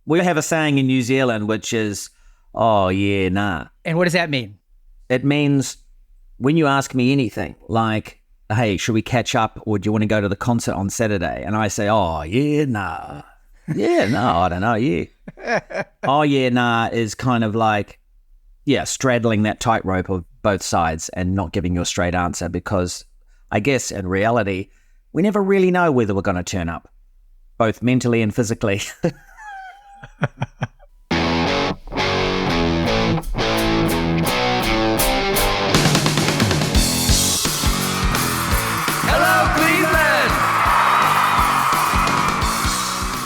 We have a saying in New Zealand, which is, oh, yeah, nah. And what does that mean? It means when you ask me anything, like, hey, should we catch up or do you want to go to the concert on Saturday? And I say, oh, yeah, nah. Yeah, no, I don't know, yeah. Oh, yeah, nah is kind of like, yeah, straddling that tightrope of both sides and not giving you a straight answer because I guess in reality, we never really know whether we're going to turn up, both mentally and physically.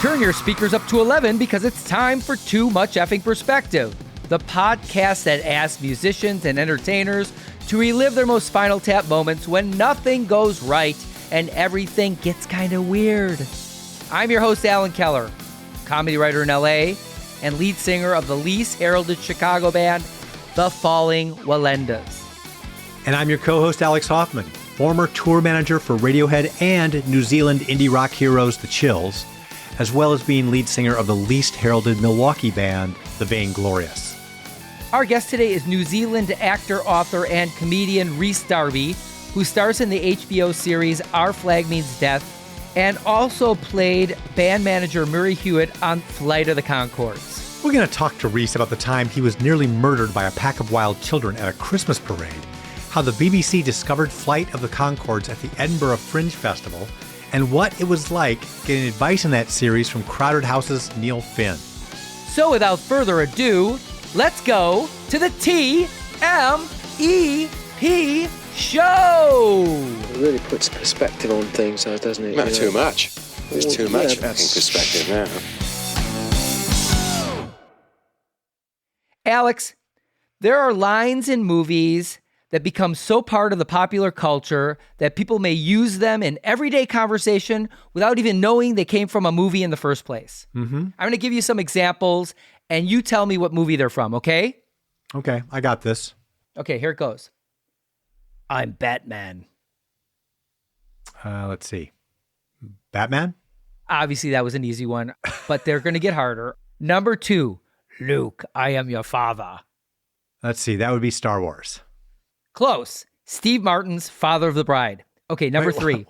Turn your speakers up to 11 because it's time for Too Much Effing Perspective, the podcast that asks musicians and entertainers to relive their most Spinal Tap moments when nothing goes right and everything gets kind of weird. I'm your host, Alan Keller, comedy writer in LA and lead singer of the least heralded Chicago band, The Falling Wallendas. And I'm your co-host, Alex Hoffman, former tour manager for Radiohead and New Zealand indie rock heroes, The Chills, as well as being lead singer of the least heralded Milwaukee band, The Vainglorious. Our guest today is New Zealand actor, author, and comedian Rhys Darby, who stars in the HBO series Our Flag Means Death, and also played band manager Murray Hewitt on Flight of the Conchords. We're going to talk to Rhys about the time he was nearly murdered by a pack of wild children at a Christmas parade, how the BBC discovered Flight of the Conchords at the Edinburgh Fringe Festival, and what it was like getting advice in that series from Crowded House's Neil Finn. So without further ado, let's go to the TMEP show! It really puts perspective on things, doesn't it? Not too much. There's too much effing perspective now. Alex, there are lines in movies that become so part of the popular culture that people may use them in everyday conversation without even knowing they came from a movie in the first place. Mm-hmm. I'm going to give you some examples, and you tell me what movie they're from, okay? Okay, I got this. Okay, here it goes. I'm Batman. Let's see. Batman? Obviously, that was an easy one, but they're going to get harder. Number 2, Luke, I am your father. Let's see, that would be Star Wars. Close. Steve Martin's Father of the Bride. Okay, number 3.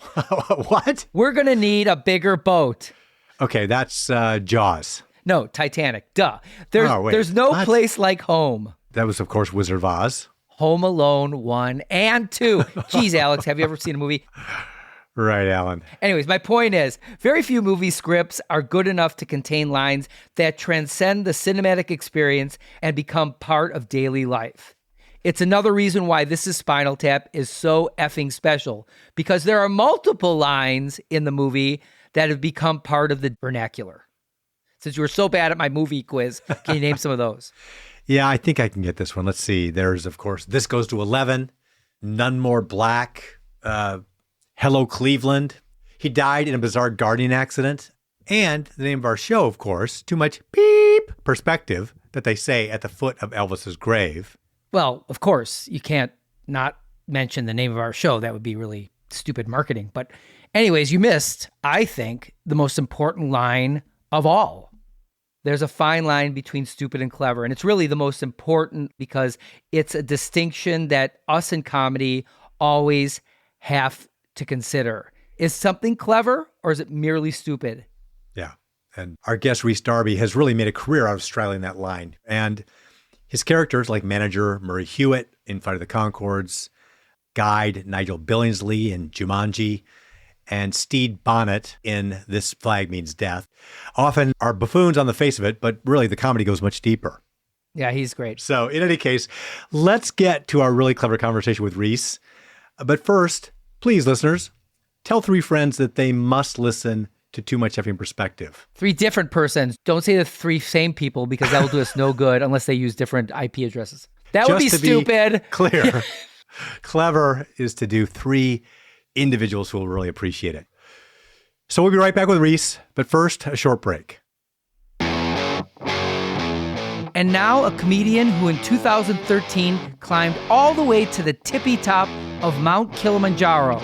What? We're going to need a bigger boat. Okay, that's Jaws. No, Titanic. Duh. There's no place like home. That was, of course, Wizard of Oz. Home Alone 1 and 2. Geez, Alex, have you ever seen a movie? Right, Alan. Anyways, my point is, very few movie scripts are good enough to contain lines that transcend the cinematic experience and become part of daily life. It's another reason why This Is Spinal Tap is so effing special, because there are multiple lines in the movie that have become part of the vernacular. Since you were so bad at my movie quiz, can you name some of those? Yeah, I think I can get this one. Let's see. There's, of course, This Goes to 11, None More Black, Hello Cleveland. He died in a bizarre gardening accident. And the name of our show, of course, Too Much Beep Perspective, that they say at the foot of Elvis's grave. Well, of course, you can't not mention the name of our show. That would be really stupid marketing. But anyways, you missed, I think, the most important line of all. There's a fine line between stupid and clever. And it's really the most important because it's a distinction that us in comedy always have to consider. Is something clever or is it merely stupid? Yeah. And our guest, Rhys Darby, has really made a career out of straddling that line. And his characters, like manager Murray Hewitt in Flight of the Conchords, guide Nigel Billingsley in Jumanji, and Stede Bonnet in This Flag Means Death, often are buffoons on the face of it, but really the comedy goes much deeper. Yeah, he's great. So in any case, let's get to our really clever conversation with Rhys. But first, please, listeners, tell 3 friends that they must listen to Too Much Effing Perspective. 3 different persons. Don't say the 3 same people because that will do us no good unless they use different IP addresses. That would be stupid. Be clear. Clever is to do 3 individuals who will really appreciate it. So we'll be right back with Rhys, but first, a short break. And now a comedian who in 2013 climbed all the way to the tippy top of Mount Kilimanjaro,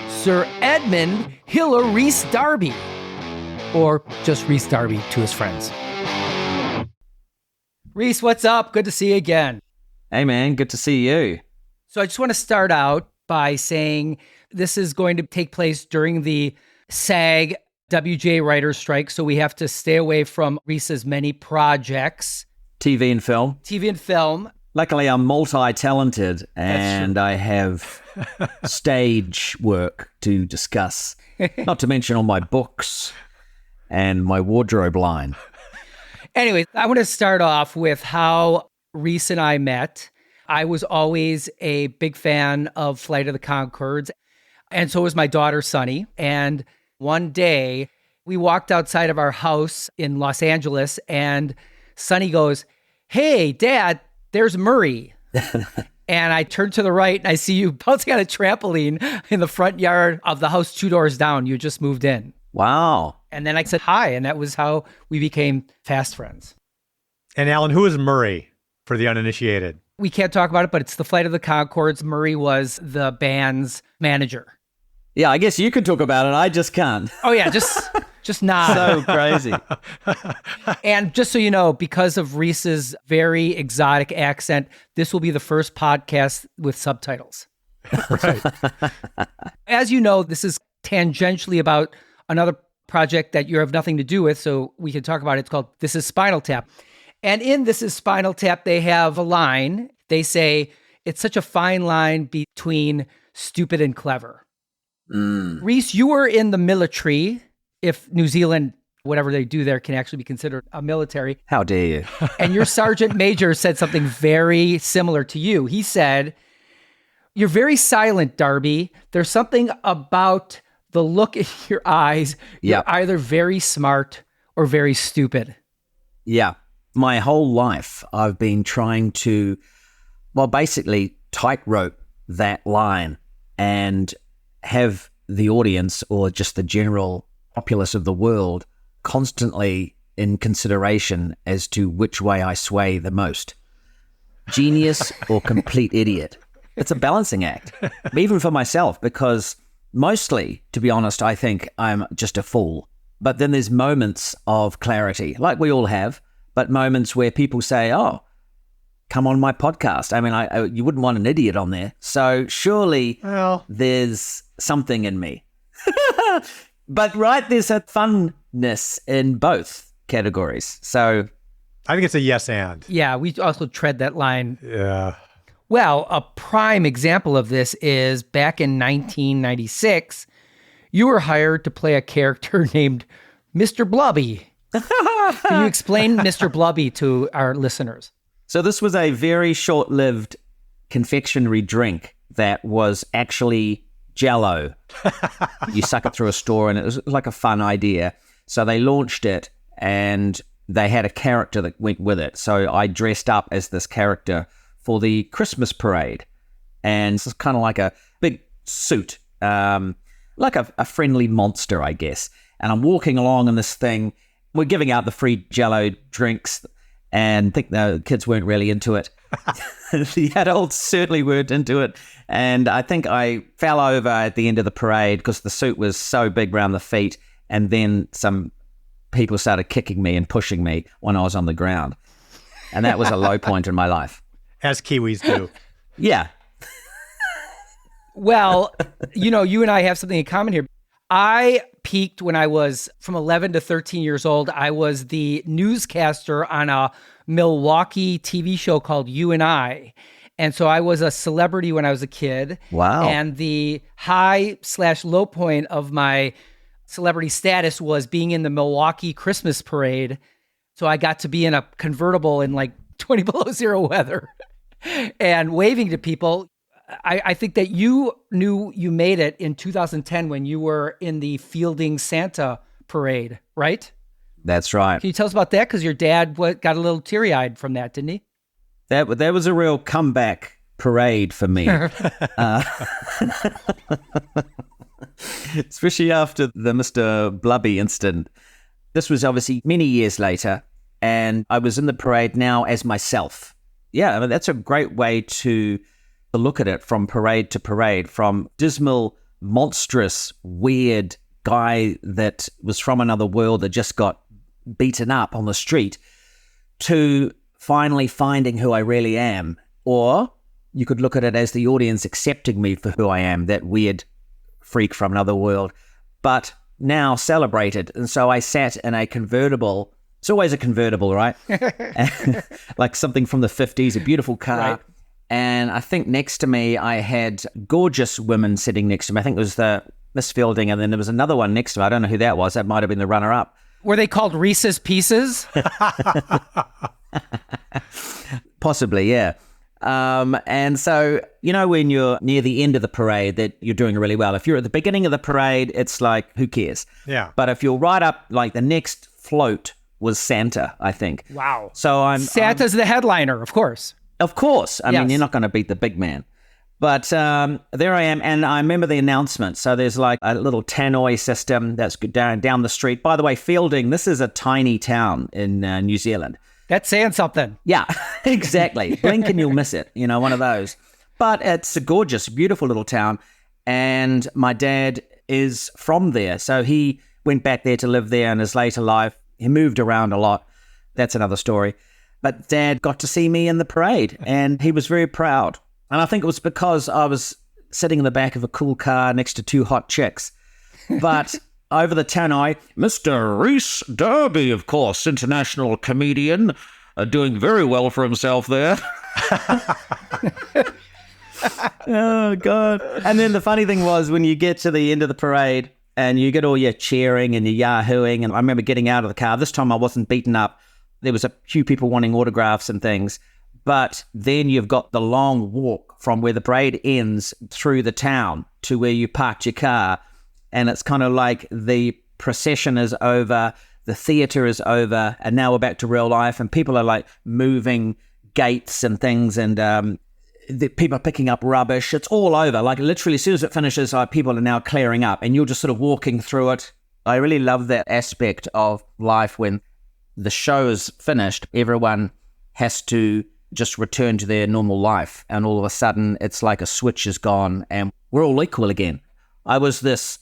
Sir Edmund Hiller Rhys Darby. Or just Rhys Darby to his friends. Rhys, what's up? Good to see you again. Hey, man, good to see you. So I just want to start out by saying this is going to take place during the SAG WJ writers strike, so we have to stay away from Rhys's many projects. TV and film. Luckily, I'm multi-talented and I have stage work to discuss, not to mention all my books and my wardrobe line. Anyway, I want to start off with how Rhys and I met. I was always a big fan of Flight of the Conchords, and so was my daughter, Sunny. And one day, we walked outside of our house in Los Angeles, and Sunny goes, "Hey, Dad, there's Murray." And I turned to the right, and I see you bouncing on a trampoline in the front yard of the house 2 doors down. You just moved in. Wow. And then I said hi, and that was how we became fast friends. And Alan, who is Murray for the uninitiated? We can't talk about it, but it's the Flight of the Conchords. Murray was the band's manager. Yeah, I guess you can talk about it. I just can't. Oh, yeah, just nod. So crazy. And just so you know, because of Rhys's very exotic accent, this will be the first podcast with subtitles. Right. As you know, this is tangentially about another project that you have nothing to do with, so we can talk about it. It's called This Is Spinal Tap. And in This Is Spinal Tap, they have a line. They say, it's such a fine line between stupid and clever. Rhys, you were in the military, if New Zealand, whatever they do there, can actually be considered a military. How dare you? And your sergeant major said something very similar to you. He said, "You're very silent, Darby. There's something about the look in your eyes. You're either very smart or very stupid." Yeah. My whole life, I've been trying to, basically tightrope that line and have the audience or just the general populace of the world constantly in consideration as to which way I sway the most. Genius or complete idiot. It's a balancing act, even for myself, because mostly, to be honest, I think I'm just a fool. But then there's moments of clarity, like we all have, but moments where people say, "Oh, come on my podcast." I mean, you wouldn't want an idiot on there. So surely there's something in me. But there's a funness in both categories. So I think it's a yes and. Yeah, we also tread that line. Yeah. Well, a prime example of this is back in 1996, you were hired to play a character named Mr. Blubby. Can you explain Mr. Blubby to our listeners? So this was a very short-lived confectionery drink that was actually Jell-O. You suck it through a straw, and it was like a fun idea. So they launched it, and they had a character that went with it. So I dressed up as this character for the Christmas parade. And it's kind of like a big suit, like a friendly monster, I guess. And I'm walking along in this thing. We're giving out the free Jell-O drinks, and I think the kids weren't really into it. The adults certainly weren't into it. And I think I fell over at the end of the parade because the suit was so big around the feet. And then some people started kicking me and pushing me when I was on the ground. And that was a low point in my life. As Kiwis do. Yeah. Well, you and I have something in common here. I peaked when I was from 11 to 13 years old. I was the newscaster on a Milwaukee TV show called You and I. And so I was a celebrity when I was a kid. Wow. And the high/low point of my celebrity status was being in the Milwaukee Christmas parade. So I got to be in a convertible in like 20 below zero weather and waving to people. I think that you knew you made it in 2010 when you were in the Fielding Santa parade, right? That's right. Can you tell us about that? Because your dad got a little teary-eyed from that, didn't he? That was a real comeback parade for me. Especially after the Mr. Blubby incident. This was obviously many years later, and I was in the parade now as myself. Yeah, I mean, that's a great way to look at it, from parade to parade, from dismal, monstrous, weird guy that was from another world that just got beaten up on the street to finally finding who I really am. Or you could look at it as the audience accepting me for who I am, that weird freak from another world, but now celebrated. And so I sat in a convertible. It's always a convertible, right? Like something from the 50s, a beautiful car. Right. And I think next to me, I had gorgeous women sitting next to me. I think it was the Miss Fielding, and then there was another one next to me. I don't know who that was. That might have been the runner-up. Were they called Reese's Pieces? Possibly, yeah. And so, you know, when you're near the end of the parade, that you're doing really well. If you're at the beginning of the parade, it's like, who cares? Yeah. But if you're right up, like the next float was Santa, I think. Wow. So Santa's the headliner, of course. Of course. I mean, you're not going to beat the big man. But there I am, and I remember the announcement. So there's like a little tannoy system that's down the street. By the way, Fielding, this is a tiny town in New Zealand. That's saying something. Yeah, exactly. Blink and you'll miss it, you know, one of those. But it's a gorgeous, beautiful little town. And my dad is from there. So he went back there to live there in his later life. He moved around a lot. That's another story. But Dad got to see me in the parade, and he was very proud. And I think it was because I was sitting in the back of a cool car next to two hot chicks. But over the tannoy, Mr. Rhys Darby, of course, international comedian, doing very well for himself there. Oh, God. And then the funny thing was, when you get to the end of the parade and you get all your cheering and your yahooing, and I remember getting out of the car. This time I wasn't beaten up. There was a few people wanting autographs and things. But then you've got the long walk from where the parade ends through the town to where you parked your car. And it's kind of like the procession is over, the theater is over, and now we're back to real life. And people are like moving gates and things, and the people are picking up rubbish. It's all over. Like literally, as soon as it finishes, people are now clearing up, and you're just sort of walking through it. I really love that aspect of life when the show is finished. Everyone has to just return to their normal life, and all of a sudden it's like a switch is gone and we're all equal again. I was this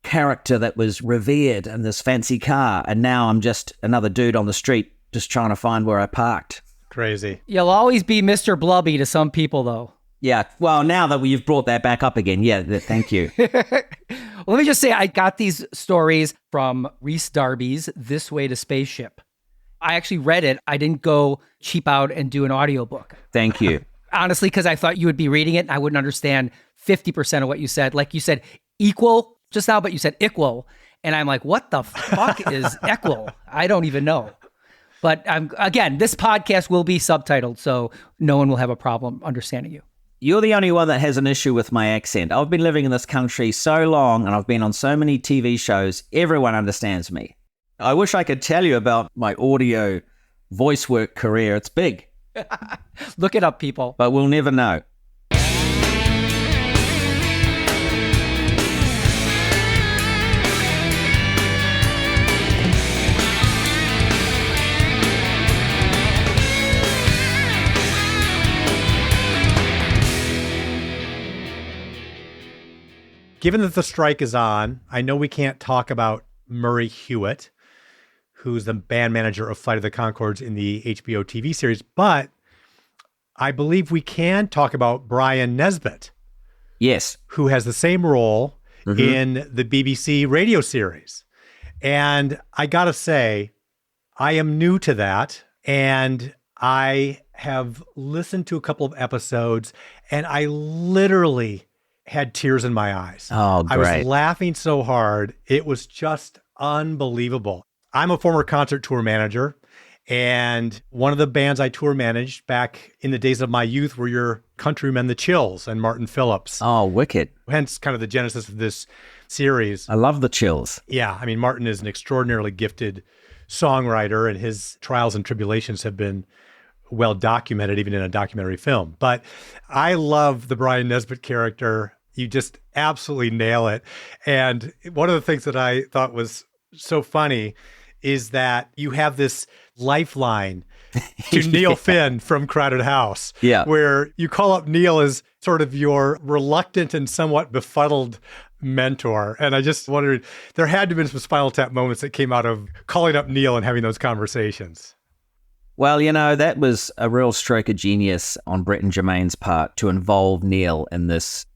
character that was revered in this fancy car, and now I'm just another dude on the street just trying to find where I parked. Crazy. You'll always be Mr. Blubby to some people, though. Yeah, well, now that you've brought that back up again, yeah, thank you. Well, let me just say, I got these stories from Rhys Darby's This Way to Spaceship. I actually read it. I didn't go cheap out and do an audiobook. Thank you. Honestly, because I thought you would be reading it and I wouldn't understand 50% of what you said. Like you said equal just now, but you said equal. And I'm like, what the fuck is equal? I don't even know. But again, this podcast will be subtitled, so no one will have a problem understanding you. You're the only one that has an issue with my accent. I've been living in this country so long, and I've been on so many TV shows. Everyone understands me. I wish I could tell you about my audio voice work career. It's big. Look it up, people. But we'll never know. Given that the strike is on, I know we can't talk about Murray Hewitt, who's the band manager of Flight of the Conchords in the HBO TV series, but I believe we can talk about Brian Nesbitt. Yes. Who has the same role in the BBC radio series. And I gotta say, I am new to that, and I have listened to a couple of episodes, and I literally had tears in my eyes. Oh, great. I was laughing so hard. It was just unbelievable. I'm a former concert tour manager, and one of the bands I tour managed back in the days of my youth were your countrymen, the Chills, and Martin Phillips. Oh, wicked. Hence kind of the genesis of this series. I love the Chills. Yeah. I mean, Martin is an extraordinarily gifted songwriter, and his trials and tribulations have been well documented, even in a documentary film. But I love the Brian Nesbitt character. You just absolutely nail it. And one of the things that I thought was so funny is that you have this lifeline to Neil Finn from Crowded House, where you call up Neil as sort of your reluctant and somewhat befuddled mentor. And I just wondered, there had to have been some Spinal Tap moments that came out of calling up Neil and having those conversations. Well, that was a real stroke of genius on Brett and Jermaine's part to involve Neil in this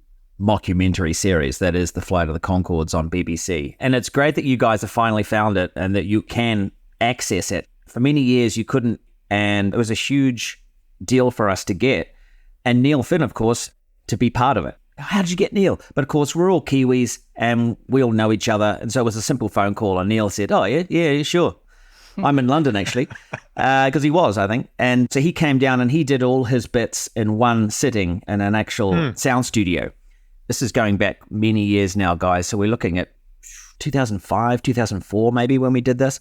mockumentary series that is The Flight of the Conchords on BBC. And it's great that you guys have finally found it and that you can access it. For many years, you couldn't, and it was a huge deal for us to get. And Neil Finn, of course, to be part of it. How did you get Neil? But of course, we're all Kiwis and we all know each other. And so it was a simple phone call. And Neil said, oh, yeah, sure. I'm in London, actually, because he was, I think. And so he came down and he did all his bits in one sitting in an actual sound studio. This is going back many years now, guys. So we're looking at 2005, 2004, maybe, when we did this.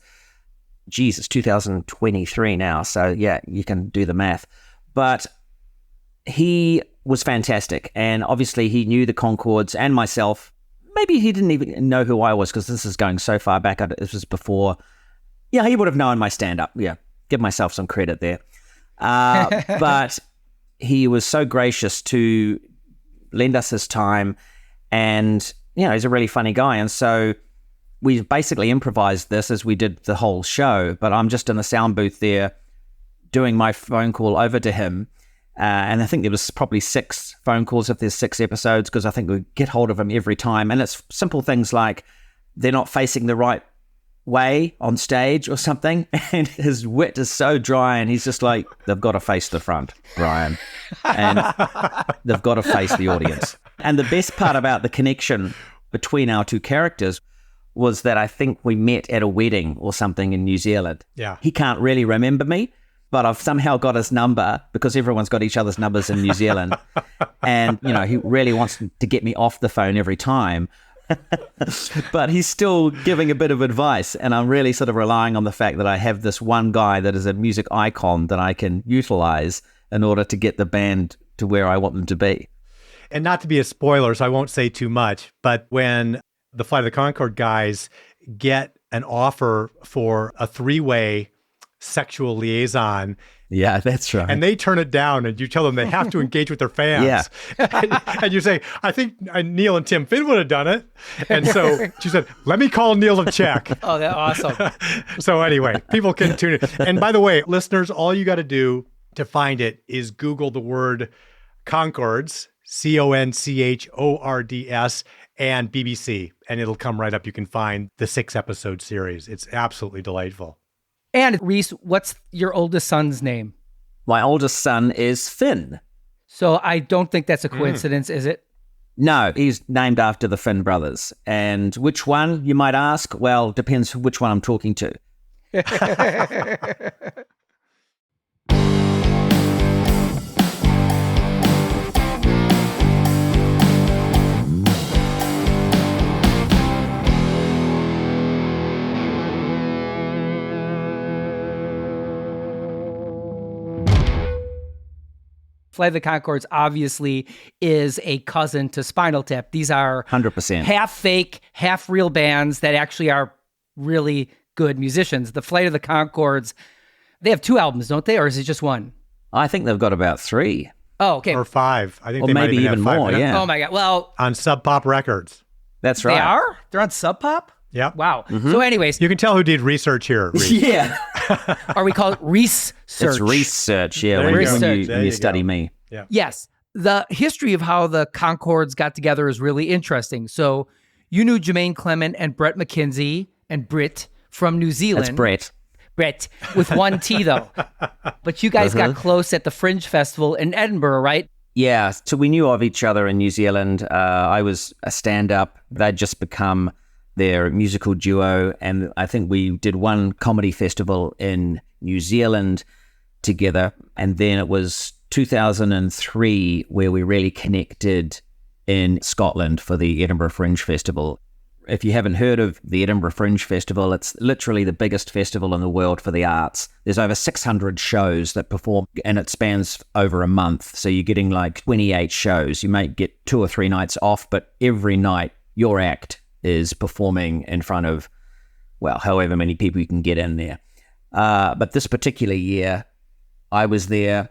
Jesus, 2023 now. So yeah, you can do the math. But he was fantastic. And obviously he knew the Conchords and myself. Maybe he didn't even know who I was because this is going so far back. This was before. Yeah, he would have known my stand-up. Yeah, give myself some credit there. But he was so gracious to lend us his time. And, he's a really funny guy. And so we basically improvised this as we did the whole show. But I'm just in the sound booth there doing my phone call over to him. And I think there was probably 6 phone calls if there's 6 episodes, because I think we get hold of him every time. And it's simple things like they're not facing the right way on stage or something, and his wit is so dry, and he's just like, they've got to face the front, Brian, and they've got to face the audience. And the best part about the connection between our two characters was that I think we met at a wedding or something in New Zealand. Yeah. He can't really remember me, but I've somehow got his number because everyone's got each other's numbers in New Zealand. And, he really wants to get me off the phone every time. But he's still giving a bit of advice, and I'm really sort of relying on the fact that I have this one guy that is a music icon that I can utilize in order to get the band to where I want them to be. And not to be a spoiler, so I won't say too much, but when the Flight of the Conchord guys get an offer for a 3-way sexual liaison. Yeah, that's right. And they turn it down, and you tell them they have to engage with their fans. Yeah. And you say, I think Neil and Tim Finn would have done it. And so she said, let me call Neil and check. Oh, that's awesome. So anyway, people can tune it. And by the way, listeners, all you got to do to find it is Google the word Conchords, Conchords, and BBC, and it'll come right up. You can find the 6-episode series. It's absolutely delightful. And Rhys, what's your oldest son's name? My oldest son is Finn. So I don't think that's a coincidence, is it? No, he's named after the Finn brothers. And which one, you might ask? Well, depends which one I'm talking to. Flight of the Conchords obviously is a cousin to Spinal Tap. These are 100% half fake, half real bands that actually are really good musicians. The Flight of the Conchords, they have 2 albums, don't they? Or is it just 1? I think they've got about 3. Oh, okay. Or 5. I think or they maybe might even have 5. more, yeah. Oh my God. Well, On Sub Pop Records. That's right. they are? They're on Sub Pop? Yep. Wow. So anyways, You can tell who did research here, Rhys. Yeah. or we call it Rhys Search. It's research, yeah, There when you you, go. when you, There when you you study go. me. Yeah. Yes. The history of how the Conchords got together is really interesting. So you knew Jermaine Clement and Brett McKenzie and Britt from New Zealand. That's Brett. Brett, with 1 T though. But you guys got close at the Fringe Festival in Edinburgh, right? Yeah, so we knew of each other in New Zealand. I was a stand-up. They'd just become their musical duo, and I think we did 1 comedy festival in New Zealand together, and then it was 2003 where we really connected in Scotland for the Edinburgh Fringe Festival. If you haven't heard of the Edinburgh Fringe Festival, it's literally the biggest festival in the world for the arts. There's over 600 shows that perform, and it spans over a month. So you're getting like 28 shows. You might get 2 or 3 nights off, but every night your act is performing in front of, well, however many people you can get in there. But this particular year, I was there.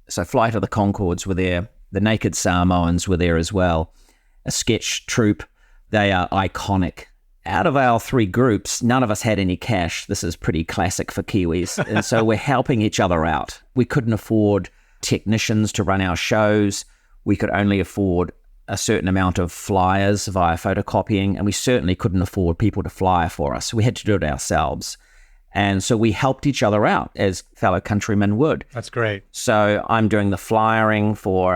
So Flight of the Conchords were there. The Naked Samoans were there as well. A sketch troupe. They are iconic. out of our 3 groups, none of us had any cash. This is pretty classic for Kiwis. And so we're helping each other out. We couldn't afford technicians to run our shows. We could only afford a certain amount of flyers via photocopying, and we certainly couldn't afford people to flyer for us. We had to do it ourselves. And so we helped each other out as fellow countrymen would. That's great. So I'm doing the flyering for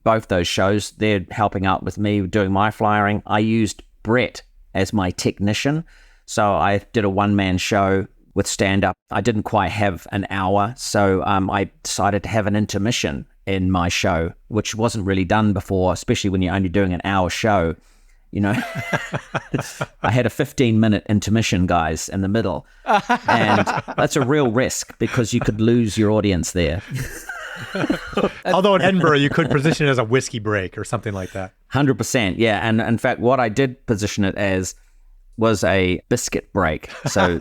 both those shows. They're helping out with me doing my flyering. I used Brett as my technician. So I did a one-man show with stand-up. I didn't quite have an hour, so I decided to have an intermission in my show, which wasn't really done before, especially when you're only doing an hour show. You know, I had a 15-minute intermission, guys, in the middle. And that's a real risk because you could lose your audience there. Although in Edinburgh, you could position it as a whiskey break or something like that. 100%, yeah. And in fact, what I did position it as was a biscuit break. So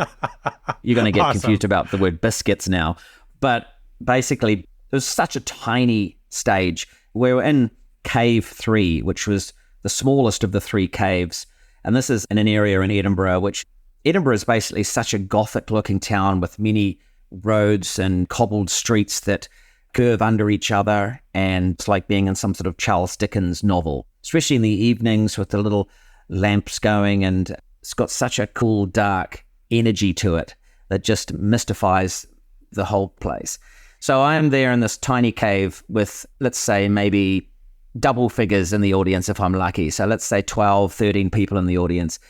you're going to get confused about the word biscuits now. But basically, it was such a tiny stage. We were in Cave 3, which was the smallest of the 3 caves. And this is in an area in Edinburgh, which Edinburgh is basically such a Gothic-looking town with many roads and cobbled streets that curve under each other. And it's like being in some sort of Charles Dickens novel, especially in the evenings with the little lamps going. And it's got such a cool, dark energy to it that just mystifies the whole place. So I'm there in this tiny cave with, let's say, maybe double figures in the audience if I'm lucky. So let's say 12, 13 people in the audience.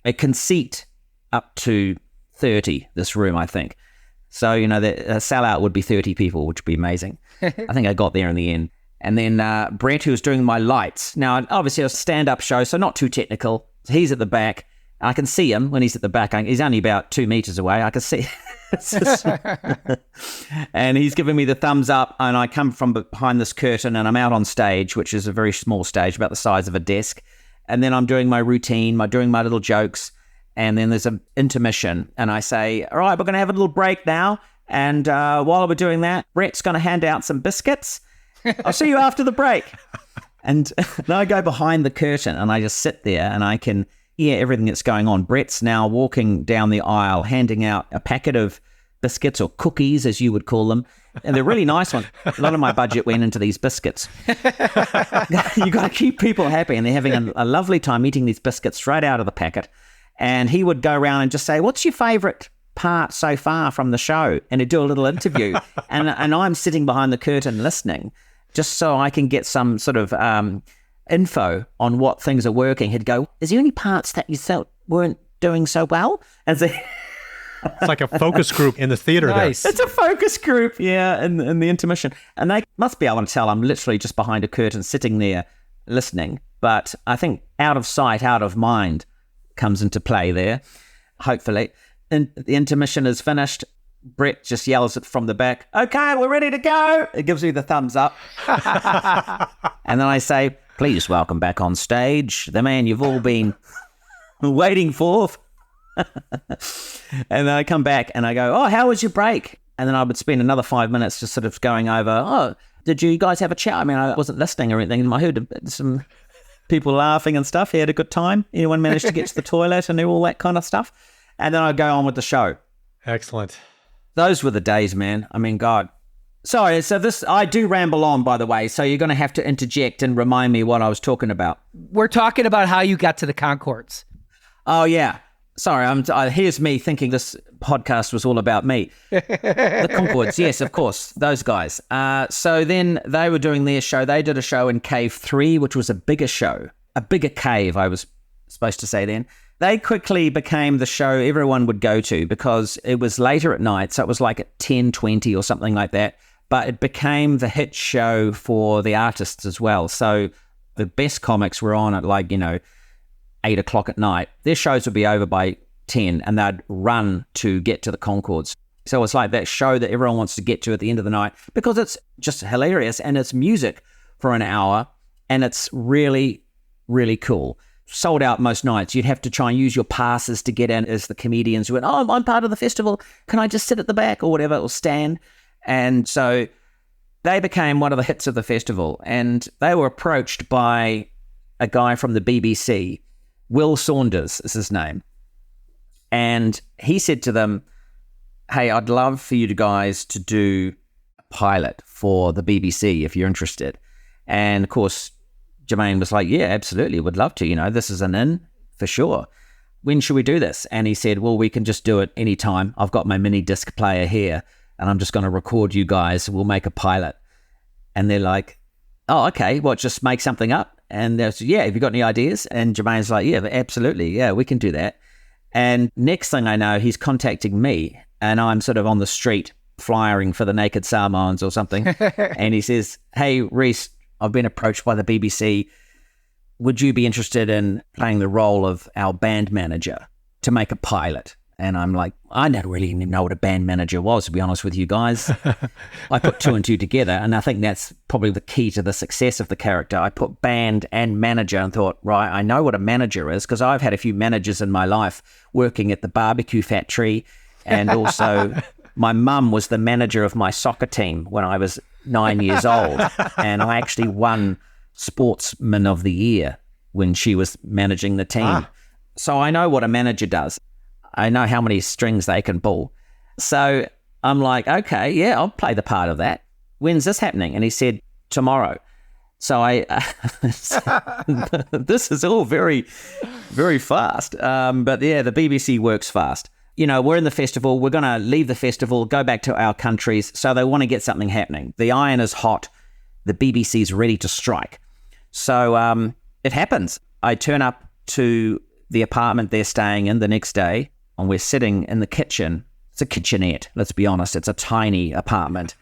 It can seat up to 30, this room, I think. So, you know, the sellout would be 30 people, which would be amazing. I think I got there in the end. And then Brett, who was doing my lights. Now, obviously, a stand-up show, so not too technical. He's at the back. I can see him when he's at the back. He's only about 2 meters away. I can see. And he's giving me the thumbs up, and I come from behind this curtain, and I'm out on stage, which is a very small stage, about the size of a desk. And then I'm doing my routine, doing my little jokes, and then there's an intermission, and I say, all right, we're going to have a little break now, and while we're doing that, Brett's going to hand out some biscuits. I'll see you after the break. And then I go behind the curtain, and I just sit there, and I can hear everything that's going on. Brett's now walking down the aisle, handing out a packet of biscuits, or cookies, as you would call them. And they're really nice ones. A lot of my budget went into these biscuits. You got to keep people happy, and they're having a lovely time eating these biscuits straight out of the packet. And he would go around and just say, what's your favorite part so far from the show? And he'd do a little interview. and I'm sitting behind the curtain listening, just so I can get some sort of info on what things are working. He'd go, is there any parts that you felt weren't doing so well? And so it's like a focus group in the theater. Nice. There. It's a focus group, yeah, in the intermission. And they must be able to tell I'm literally just behind a curtain sitting there listening. But I think out of sight, out of mind comes into play there, hopefully. And the intermission is finished. Brett just yells it from the back, okay, we're ready to go. It gives me the thumbs up. And then I say, please welcome back on stage the man you've all been waiting for. And then I come back and I go, oh, how was your break? And then I would spend another 5 minutes just sort of going over, oh, did you guys have a chat? I mean, I wasn't listening or anything. I heard some people laughing and stuff. He had a good time. Anyone managed to get to the toilet and do all that kind of stuff. And then I'd go on with the show. Excellent. Those were the days, man. I mean, God. Sorry, so I do ramble on, by the way, so you're going to have to interject and remind me what I was talking about. We're talking about how you got to the Conchords. Oh, yeah. Sorry, here's me thinking this podcast was all about me. The Conchords, yes, of course, those guys. So then they were doing their show. They did a show in Cave 3, which was a bigger show, a bigger cave, I was supposed to say then. They quickly became the show everyone would go to because it was later at night, so it was like at 10:20 or something like that. But it became the hit show for the artists as well. So the best comics were on at 8 o'clock at night. Their shows would be over by 10 and they'd run to get to the Conchords. So it's like that show that everyone wants to get to at the end of the night because it's just hilarious and it's music for an hour and it's really, really cool. Sold out most nights. You'd have to try and use your passes to get in as the comedians who went, oh, I'm part of the festival. Can I just sit at the back or whatever, or stand? And so they became one of the hits of the festival. And they were approached by a guy from the BBC Will Saunders is his name. And he said to them, hey, I'd love for you guys to do a pilot for the BBC if you're interested. And of course, Jermaine was like, yeah, absolutely, would love to. This is an in for sure. When should we do this? And he said, well, we can just do it anytime. I've got my mini disc player here and I'm just going to record you guys. We'll make a pilot. And they're like, oh, okay, well, just make something up. And they said, yeah, have you got any ideas? And Jermaine's like, yeah, absolutely. Yeah, we can do that. And next thing I know, he's contacting me and I'm sort of on the street flyering for the Naked Salmons or something. And he says, hey, Rhys, I've been approached by the BBC. Would you be interested in playing the role of our band manager to make a pilot? And I'm like, I don't really even know what a band manager was, to be honest with you guys. I put two and two together, and I think that's probably the key to the success of the character. I put band and manager and thought, right, I know what a manager is, because I've had a few managers in my life working at the barbecue factory, and also my mum was the manager of my soccer team when I was 9 years old, and I actually won Sportsman of the Year when she was managing the team. So I know what a manager does. I know how many strings they can pull. So I'm like, okay, yeah, I'll play the part of that. When's this happening? And he said, tomorrow. So this is all very, very fast. But yeah, the BBC works fast. We're in the festival. We're going to leave the festival, go back to our countries. So they want to get something happening. The iron is hot. The BBC's ready to strike. So it happens. I turn up to the apartment they're staying in the next day, and we're sitting in the kitchen. It's a kitchenette, let's be honest. It's a tiny apartment.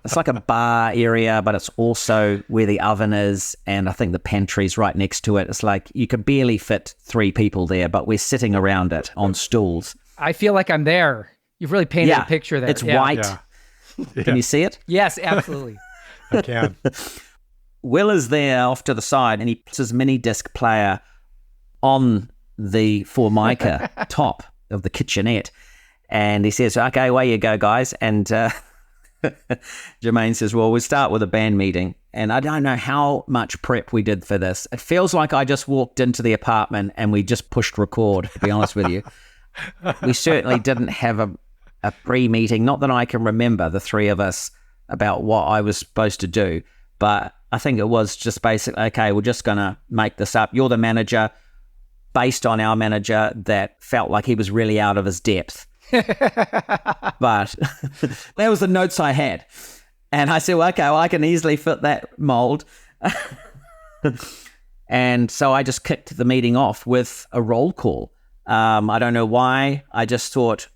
It's like a bar area, but it's also where the oven is, and I think the pantry's right next to it. It's like you could barely fit 3 people there, but we're sitting around it on stools. I feel like I'm there. You've really painted a picture there. It's white. Yeah. Can you see it? Yes, absolutely. I can. Will is there off to the side, and he puts his mini disc player on the Formica top of the kitchenette, and he says, okay, away you go, guys. And Jermaine says, well, we'll start with a band meeting. And I don't know how much prep we did for this. It feels like I just walked into the apartment and we just pushed record, to be honest with you. We certainly didn't have a pre-meeting, not that I can remember, the 3 of us, about what I was supposed to do. But I think it was just basically, okay, we're just going to make this up. You're the manager, based on our manager that felt like he was really out of his depth. But that was the notes I had. And I said, well, okay, well, I can easily fit that mold. And so I just kicked the meeting off with a roll call. I don't know why. I just thought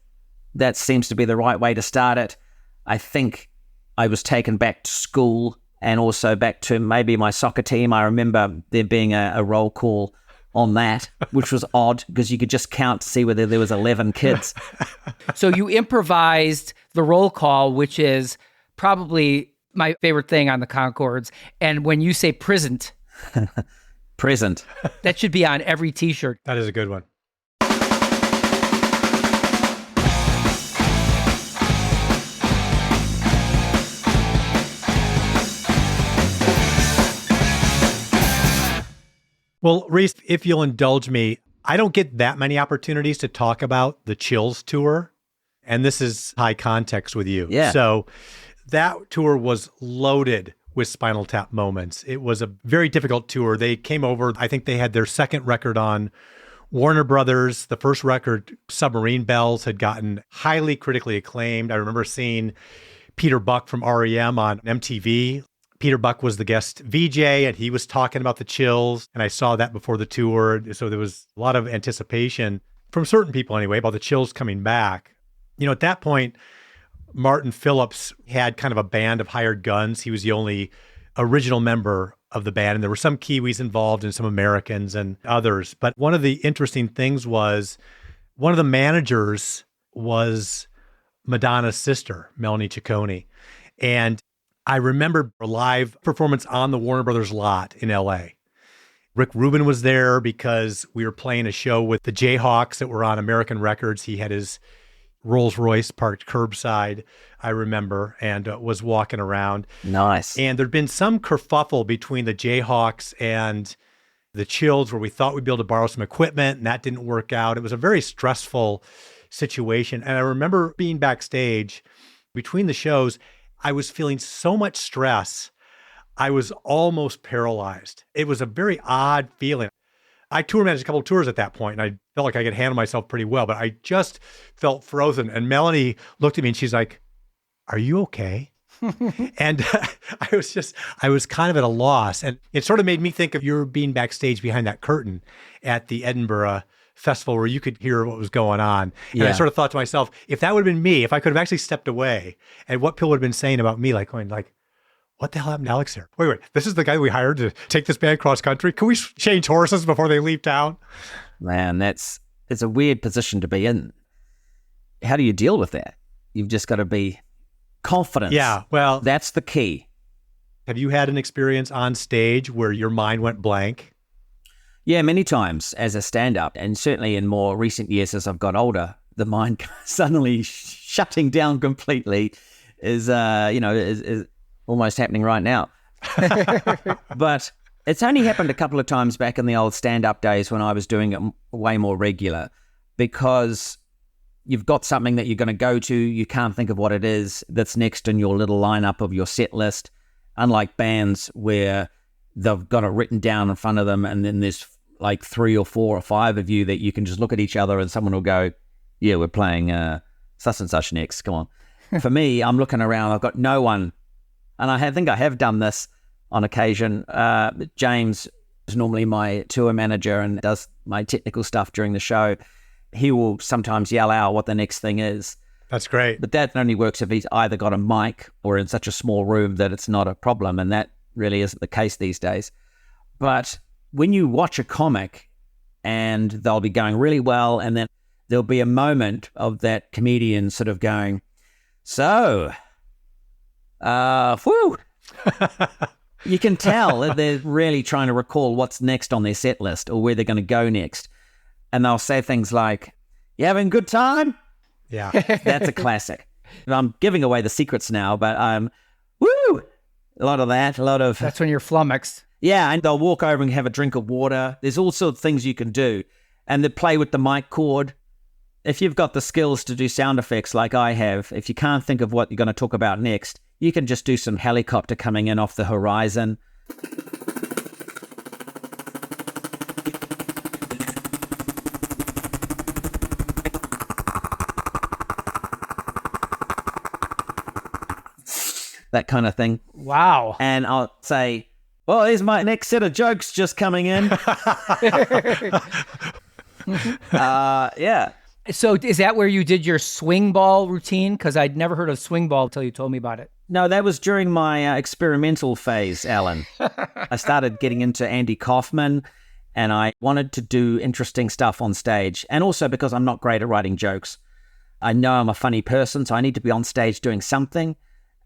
that seems to be the right way to start it. I think I was taken back to school and also back to maybe my soccer team. I remember there being a roll call on that, which was odd because you could just count to see whether there was 11 kids. So you improvised the roll call, which is probably my favorite thing on the Conchords. And when you say present, Present. that should be on every T-shirt. That is a good one. Well, Rhys, if you'll indulge me, I don't get that many opportunities to talk about the Chills tour, and this is high context with you. Yeah. So that tour was loaded with Spinal Tap moments. It was a very difficult tour. They came over, I think they had their second record on Warner Brothers. The first record, Submarine Bells, had gotten highly critically acclaimed. I remember seeing Peter Buck from REM on MTV. Peter Buck was the guest VJ, and he was talking about the Chills, and I saw that before the tour. So there was a lot of anticipation from certain people anyway about the Chills coming back. At that point, Martin Phillips had kind of a band of hired guns. He was the only original member of the band, and there were some Kiwis involved and some Americans and others. But one of the interesting things was one of the managers was Madonna's sister, Melanie Ciccone. And I remember a live performance on the Warner Brothers lot in LA. Rick Rubin was there because we were playing a show with the Jayhawks that were on American Records. He had his Rolls Royce parked curbside, I remember, and was walking around. Nice. And there'd been some kerfuffle between the Jayhawks and the Chills where we thought we'd be able to borrow some equipment and that didn't work out. It was a very stressful situation. And I remember being backstage between the shows, I was feeling so much stress. I was almost paralyzed. It was a very odd feeling. I tour managed a couple of tours at that point, and I felt like I could handle myself pretty well, but I just felt frozen. And Melanie looked at me and she's like, "Are you okay?" And I was kind of at a loss. And it sort of made me think of your being backstage behind that curtain at the Edinburgh Festival where you could hear what was going on. And I sort of thought to myself, if that would have been me, if I could have actually stepped away, and what people would have been saying about me, like going like, "What the hell happened to Alex here? Wait, this is the guy we hired to take this band cross country. Can we change horses before they leave town?" Man, it's a weird position to be in. How do you deal with that? You've just got to be confident. Yeah, well, that's the key. Have you had an experience on stage where your mind went blank? Yeah, many times as a stand-up, and certainly in more recent years as I've got older, the mind suddenly shutting down completely is almost happening right now. But it's only happened a couple of times back in the old stand-up days when I was doing it way more regular, because you've got something that you're going to go to, you can't think of what it is that's next in your little lineup of your set list, unlike bands where they've got it written down in front of them and then there's like 3 or 4 or 5 of you that you can just look at each other and someone will go, "Yeah, we're playing such and such next, come on." For me, I'm looking around, I've got no one. And I think I have done this on occasion. James is normally my tour manager and does my technical stuff during the show. He will sometimes yell out what the next thing is. That's great. But that only works if he's either got a mic or in such a small room that it's not a problem. And that really isn't the case these days. But when you watch a comic and they'll be going really well, and then there'll be a moment of that comedian sort of going, "So... whew." You can tell that they're really trying to recall what's next on their set list or where they're going to go next. And they'll say things like, "You having a good time?" Yeah. That's a classic. I'm giving away the secrets now, but woo! A lot of that, That's when you're flummoxed. Yeah, and they'll walk over and have a drink of water. There's all sorts of things you can do. And they play with the mic cord. If you've got the skills to do sound effects like I have, if you can't think of what you're going to talk about next, you can just do some helicopter coming in off the horizon. That kind of thing. Wow. And I'll say, "Well, here's my next set of jokes just coming in." Yeah. So is that where you did your swing ball routine? Because I'd never heard of swing ball until you told me about it. No, that was during my experimental phase, Alan. I started getting into Andy Kaufman, and I wanted to do interesting stuff on stage. And also because I'm not great at writing jokes. I know I'm a funny person, so I need to be on stage doing something.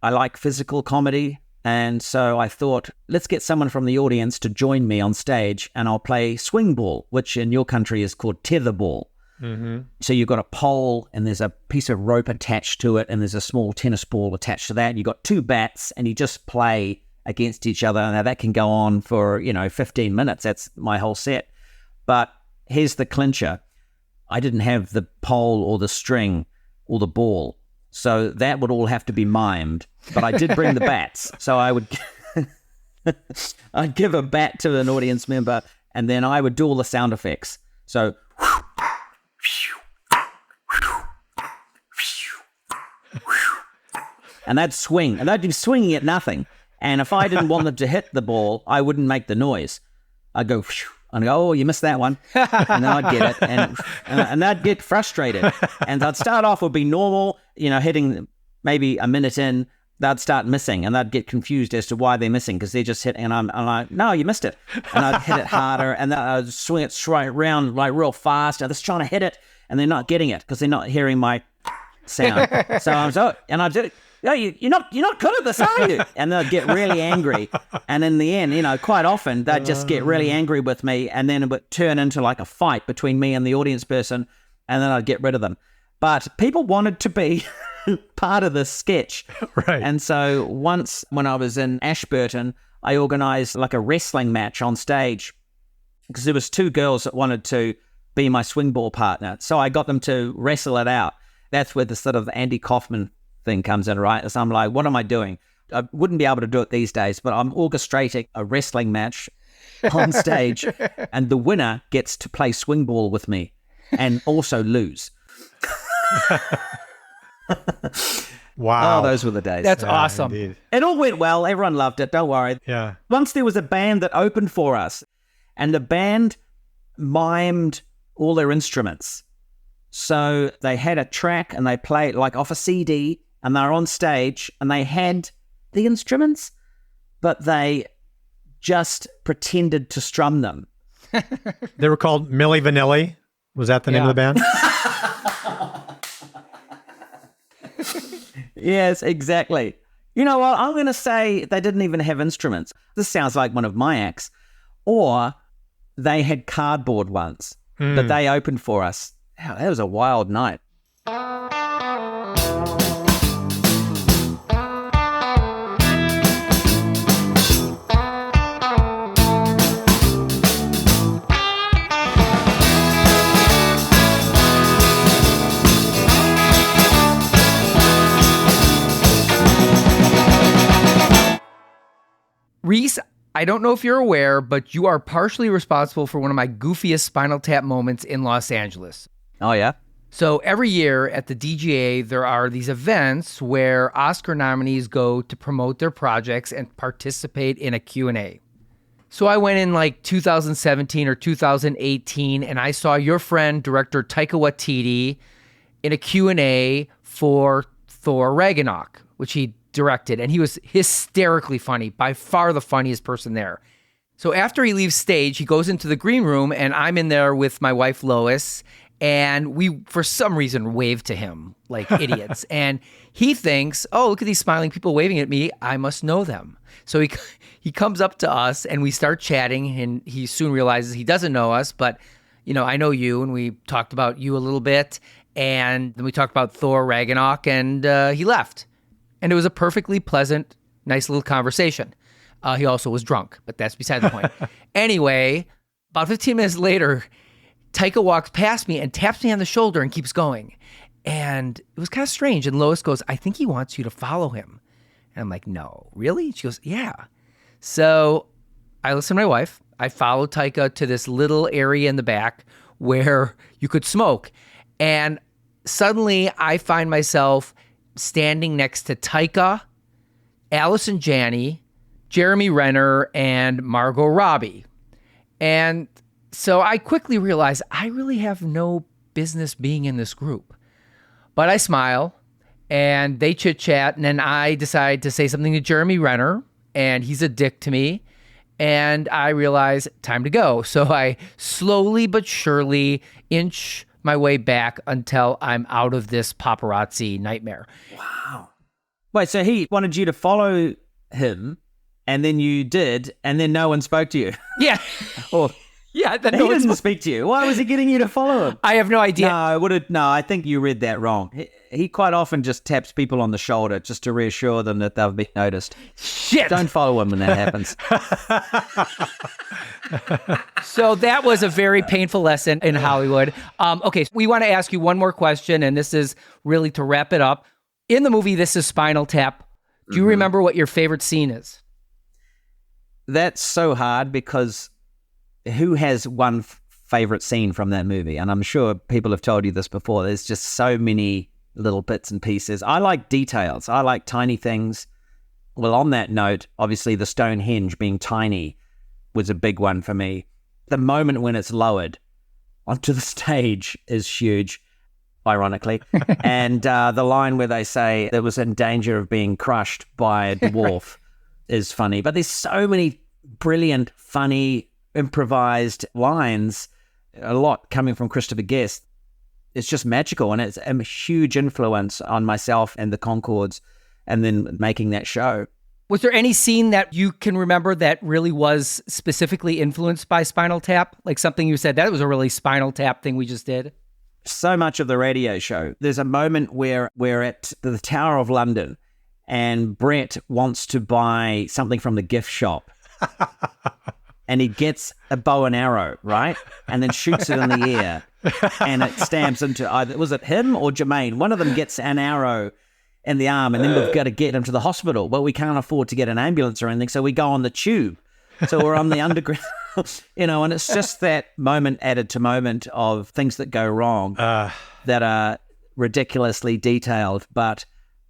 I like physical comedy. And so I thought, let's get someone from the audience to join me on stage, and I'll play swing ball, which in your country is called tether ball. Mm-hmm. So you've got a pole and there's a piece of rope attached to it and there's a small tennis ball attached to that. You've got 2 bats and you just play against each other. Now that can go on for, 15 minutes. That's my whole set. But here's the clincher. I didn't have the pole or the string or the ball. So that would all have to be mimed. But I did bring the bats. So I would I'd give a bat to an audience member and then I would do all the sound effects. So and they'd swing, and they'd be swinging at nothing. And if I didn't want them to hit the ball, I wouldn't make the noise. I'd go, and go, "Oh, you missed that one." And then I'd get it, and they'd get frustrated. And I'd start off would be normal, hitting maybe a minute in, they'd start missing, and they'd get confused as to why they're missing because they're just hitting. And I'm like, "No, you missed it." And I'd hit it harder, and I'd swing it straight around like real fast. I'm just trying to hit it, and they're not getting it because they're not hearing my sound. So I did it. "Oh, you're not good at this, are you?" And they'd get really angry. And in the end, quite often they'd just get really angry with me, and then it would turn into like a fight between me and the audience person, and then I'd get rid of them. But people wanted to be part of this sketch. Right. And so once when I was in Ashburton, I organized like a wrestling match on stage. because there was two girls that wanted to be my swing ball partner. So I got them to wrestle it out. That's where the sort of Andy Kaufman thing comes in, right? So I'm like, what am I doing? I wouldn't be able to do it these days, but I'm orchestrating a wrestling match on stage, and the winner gets to play swing ball with me and also lose. Wow. Oh, those were the days. That's awesome. Indeed. It all went well. Everyone loved it. Don't worry. Yeah. Once there was a band that opened for us, and the band mimed all their instruments. So they had a track and they played like off a CD, and they were on stage and they had the instruments, but they just pretended to strum them. They were called Milli Vanilli. Was that the name of the band? Yes, exactly. You know what? I'm going to say they didn't even have instruments. This sounds like one of my acts. Or they had cardboard ones that they opened for us. Wow, that was a wild night. Rhys, I don't know if you're aware, but you are partially responsible for one of my goofiest Spinal Tap moments in Los Angeles. Oh, yeah? So every year at the DGA, there are these events where Oscar nominees go to promote their projects and participate in a Q&A. So I went in like 2017 or 2018, and I saw your friend, director Taika Waititi, in a Q&A for Thor Ragnarok, which he directed, and he was hysterically funny, by far the funniest person there. So after he leaves stage, he goes into the green room, and I'm in there with my wife, Lois, and we, for some reason, wave to him like idiots. And he thinks, oh, look at these smiling people waving at me. I must know them. So he comes up to us, and we start chatting, and he soon realizes he doesn't know us, but, you know, I know you, and we talked about you a little bit, and then we talked about Thor Ragnarok, and he left. And it was a perfectly pleasant, nice little conversation. He also was drunk, but that's beside the point. Anyway, about 15 minutes later, Taika walks past me and taps me on the shoulder and keeps going. And it was kind of strange. And Lois goes, I think he wants you to follow him. And I'm like, no, really? She goes, yeah. So I listened to my wife. I followed Taika to this little area in the back where you could smoke. And suddenly I find myself standing next to Taika, Allison Janney, Jeremy Renner, and Margot Robbie. And so I quickly realized I really have no business being in this group. But I smile, and they chit-chat, and then I decide to say something to Jeremy Renner, and he's a dick to me, and I realize time to go. So I slowly but surely inch my way back until I'm out of this paparazzi nightmare. Wow. Wait, so he wanted you to follow him, and then you did, and then no one spoke to you? Yeah. Or Yeah. he didn't speak to you. Why was he getting you to follow him? I have no idea. No, I think you read that wrong. He quite often just taps people on the shoulder just to reassure them that they'll be noticed. Shit. Don't follow him when that happens. So that was a very painful lesson in Hollywood. Okay, we want to ask you one more question, and this is really to wrap it up. In the movie, this is Spinal Tap. Do you remember what your favorite scene is? That's so hard because who has one favorite scene from that movie? And I'm sure people have told you this before. There's just so many little bits and pieces. I like details. I like tiny things. Well, on that note, obviously the Stonehenge being tiny was a big one for me. The moment when it's lowered onto the stage is huge, ironically. And the line where they say it was in danger of being crushed by a dwarf is funny. But there's so many brilliant, funny, improvised lines, a lot coming from Christopher Guest. It's just magical, and it's a huge influence on myself and the Conchords, and then making that show. Was there any scene that you can remember that really was specifically influenced by Spinal Tap? Like something you said, that was a really Spinal Tap thing we just did? So much of the radio show. There's a moment where we're at the Tower of London, and Brett wants to buy something from the gift shop. and he gets a bow and arrow, right? And then shoots it in the air, and it stabs into either, was it him or Jermaine? One of them gets an arrow in the arm, and then we've got to get him to the hospital. But we can't afford to get an ambulance or anything, so we go on the tube. So we're on the underground, and it's just that moment added to moment of things that go wrong that are ridiculously detailed, but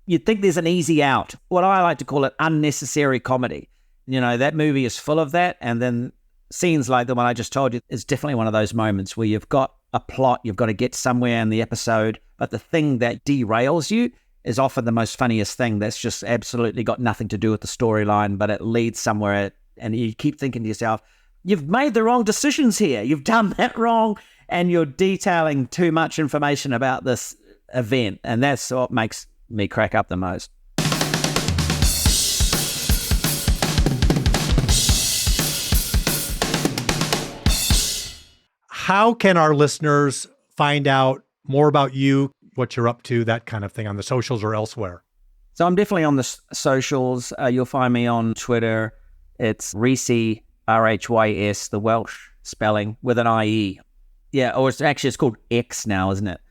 you'd think there's an easy out. What I like to call it unnecessary comedy. That movie is full of that, and then scenes like the one I just told you is definitely one of those moments where you've got a plot, you've got to get somewhere in the episode, but the thing that derails you is often the most funniest thing that's just absolutely got nothing to do with the storyline, but it leads somewhere, and you keep thinking to yourself, you've made the wrong decisions here, you've done that wrong, and you're detailing too much information about this event, and that's what makes me crack up the most. How can our listeners find out more about you, what you're up to, that kind of thing on the socials or elsewhere? So I'm definitely on the socials. You'll find me on Twitter. It's Rhysy, R-H-Y-S, the Welsh spelling with an I-E. Yeah, or it's called X now, isn't it?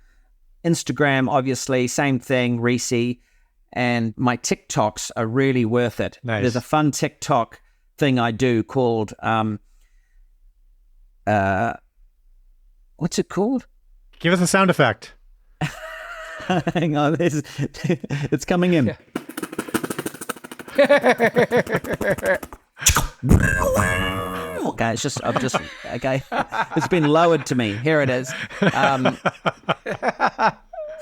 Instagram, obviously, same thing, Rhysy. And my TikToks are really worth it. Nice. There's a fun TikTok thing I do called, what's it called? Give us a sound effect. Hang on, it's coming in. Okay, okay. It's been lowered to me. Here it is. It's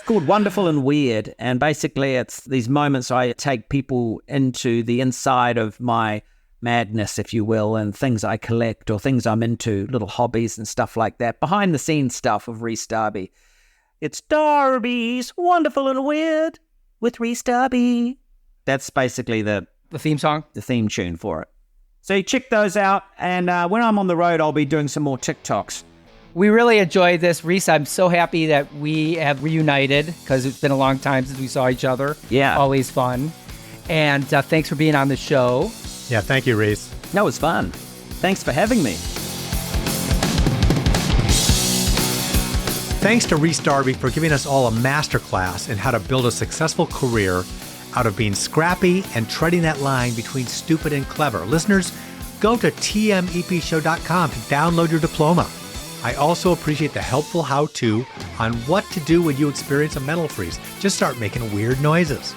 called Wonderful and Weird, and basically it's these moments I take people into the inside of my madness, if you will, and things I collect or things I'm into, little hobbies and stuff like that, behind the scenes stuff of Rhys Darby. It's Darby's Wonderful and Weird with Rhys Darby. That's basically the theme song, the theme tune for it. So you check those out, and when I'm on the road, I'll be doing some more TikToks. We really enjoyed this. Rhys, I'm so happy that we have reunited because it's been a long time since we saw each other. Yeah. Always fun. And thanks for being on the show. Yeah, thank you, Rhys. That was fun. Thanks for having me. Thanks to Rhys Darby for giving us all a masterclass in how to build a successful career out of being scrappy and treading that line between stupid and clever. Listeners, go to tmepshow.com to download your diploma. I also appreciate the helpful how-to on what to do when you experience a mental freeze. Just start making weird noises.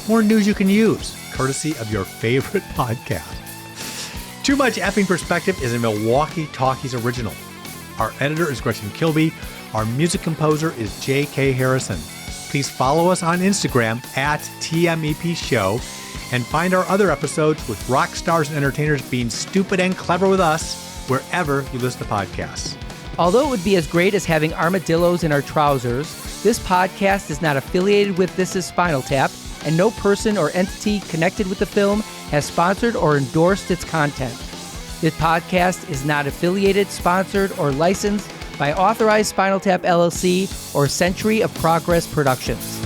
More news you can use, courtesy of your favorite podcast. Too Much Effing Perspective is a Milwaukee Talkies original. Our editor is Gretchen Kilby. Our music composer is J.K. Harrison. Please follow us on Instagram at TMEP Show and find our other episodes with rock stars and entertainers being stupid and clever with us wherever you listen to podcasts. Although it would be as great as having armadillos in our trousers, this podcast is not affiliated with This Is Spinal Tap, and no person or entity connected with the film has sponsored or endorsed its content. This podcast is not affiliated, sponsored, or licensed by Authorized Spinal Tap LLC or Century of Progress Productions.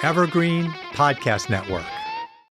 Evergreen Podcast Network.